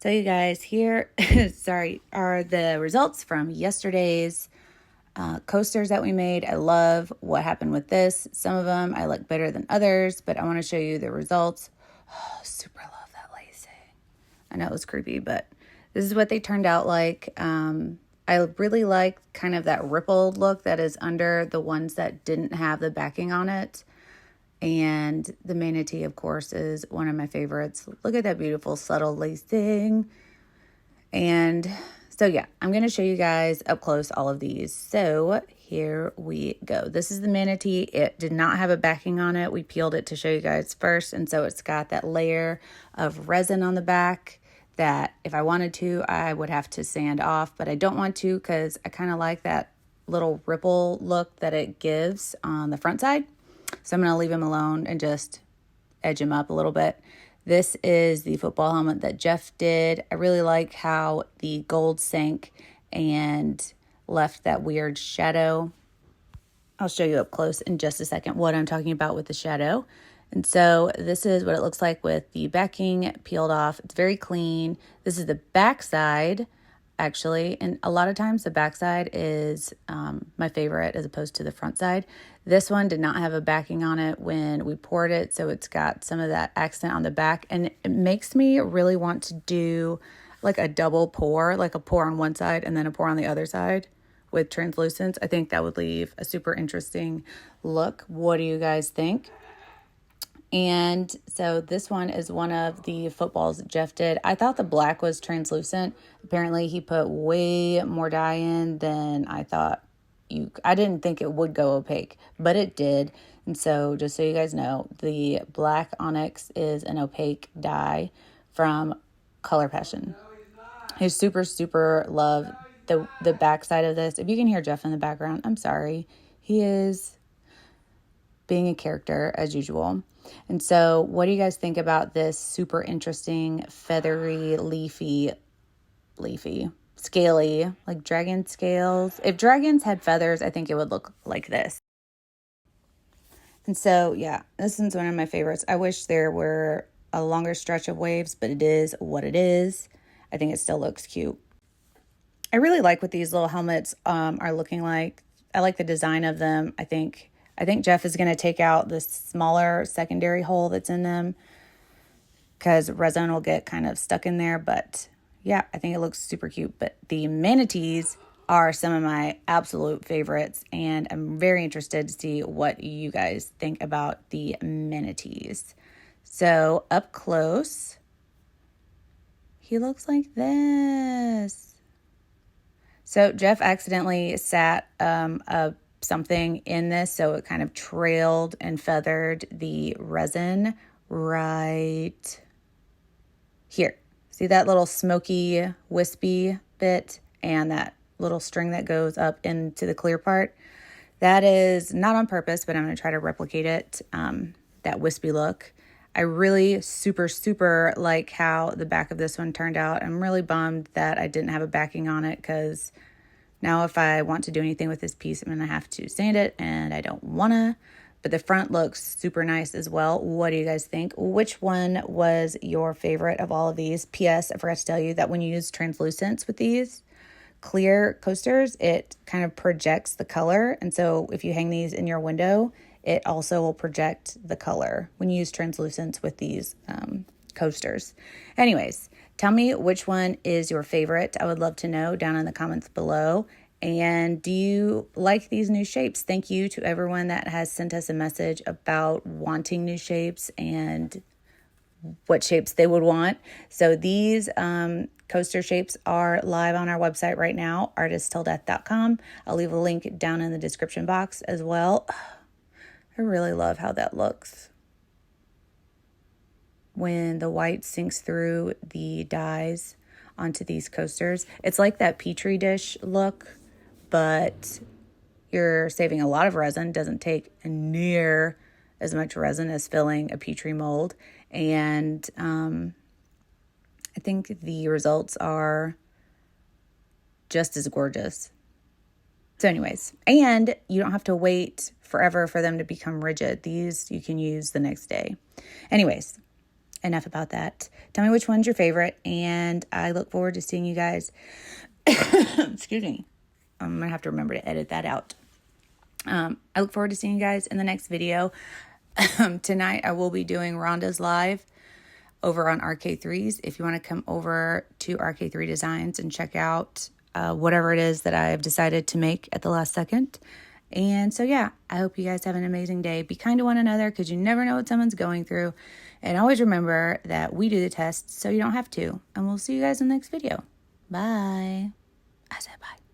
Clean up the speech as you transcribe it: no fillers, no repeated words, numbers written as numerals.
So you guys, here sorry, are the results from yesterday's coasters that we made. I love what happened with this. Some of them I like better than others, but I want to show you the results. Oh, super love that lacing. I know it was creepy, but this is what they turned out like. I really like kind of that rippled look that is under the ones that didn't have the backing on it. And the Manatee, of course, is one of my favorites. Look at that beautiful subtle lacing. And so, yeah, I'm going to show you guys up close all of these. So here we go. This is the Manatee. It did not have a backing on it. We peeled it to show you guys first. And so it's got that layer of resin on the back that if I wanted to, I would have to sand off. But I don't want to because I kind of like that little ripple look that it gives on the front side. So I'm going to leave him alone and just edge him up a little bit. This is the football helmet that Jeff did. I really like how the gold sank and left that weird shadow. I'll show you up close in just a second what I'm talking about with the shadow. And so this is what it looks like with the backing peeled off. It's very clean. This is the back side, actually, and a lot of times the back side is my favorite as opposed to the front side. This one did not have a backing on it when we poured it, so it's got some of that accent on the back, and it makes me really want to do like a double pour, like a pour on one side and then a pour on the other side with translucence. I think that would leave a super interesting look. What do you guys think? And so this one is one of the footballs that Jeff did. I thought the black was translucent. Apparently he put way more dye in than I thought. I didn't think it would go opaque, but it did. And so just so you guys know, the black onyx is an opaque dye from Color Passion. I super, super love the back side of this. If you can hear Jeff in the background, I'm sorry. He is being a character as usual. And so what do you guys think about this super interesting, feathery, leafy, scaly, like dragon scales? If dragons had feathers, I think it would look like this. And so, yeah, this is one of my favorites. I wish there were a longer stretch of waves, but it is what it is. I think it still looks cute. I really like what these little helmets are looking like. I like the design of them. I think Jeff is going to take out the smaller secondary hole that's in them because resin will get kind of stuck in there. But yeah, I think it looks super cute. But the manatees are some of my absolute favorites, and I'm very interested to see what you guys think about the manatees. So up close, he looks like this. So Jeff accidentally sat something in this, so it kind of trailed and feathered the resin right here. See that little smoky, wispy bit and that little string that goes up into the clear part? That is not on purpose, but I'm going to try to replicate it, that wispy look. I really super like how the back of this one turned out. I'm really bummed that I didn't have a backing on it because now if I want to do anything with this piece, I'm going to have to sand it, and I don't want to. But the front looks super nice as well. What do you guys think? Which one was your favorite of all of these? P.S. I forgot to tell you that when you use translucents with these clear coasters, it kind of projects the color. And so if you hang these in your window, it also will project the color when you use translucents with these coasters. Anyways, tell me which one is your favorite. I would love to know down in the comments below. And do you like these new shapes? Thank you to everyone that has sent us a message about wanting new shapes and what shapes they would want. So these coaster shapes are live on our website right now, artisttilldeath.com. I'll leave a link down in the description box as well. I really love how that looks when the white sinks through the dyes onto these coasters. It's like that Petri dish look, but you're saving a lot of resin. Doesn't take near as much resin as filling a Petri mold. And I think the results are just as gorgeous. So anyways, and you don't have to wait forever for them to become rigid. These you can use the next day. Anyways, enough about that. Tell me which one's your favorite, and I look forward to seeing you guys. Excuse me. I'm going to have to remember to edit that out. I look forward to seeing you guys in the next video. Tonight, I will be doing Rhonda's live over on RK3s. If you want to come over to RK3 Designs and check out whatever it is that I've decided to make at the last second. And so, yeah, I hope you guys have an amazing day. Be kind to one another because you never know what someone's going through. And always remember that we do the tests so you don't have to. And we'll see you guys in the next video. Bye. I said bye.